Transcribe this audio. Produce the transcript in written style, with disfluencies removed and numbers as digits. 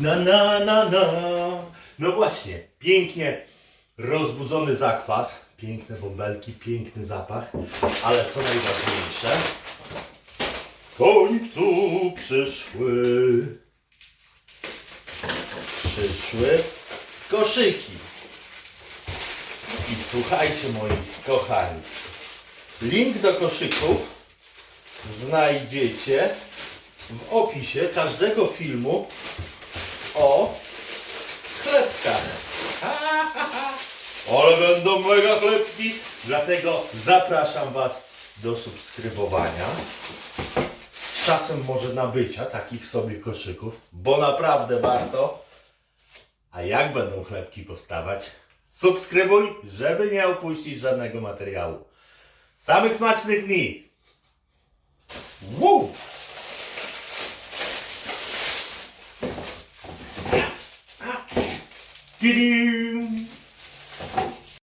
Na na na na. No właśnie, pięknie rozbudzony zakwas, piękne bąbelki, piękny zapach, ale co najważniejsze, w końcu przyszły koszyki. I słuchajcie, moi kochani, link do koszyków znajdziecie w opisie każdego filmu o chlebkach. Ale będą mega chlebki, dlatego zapraszam Was do subskrybowania. Z czasem może nabycia takich sobie koszyków, bo naprawdę warto. A jak będą chlebki powstawać? Subskrybuj, żeby nie opuścić żadnego materiału. Samych smacznych dni! Woo! Tidim!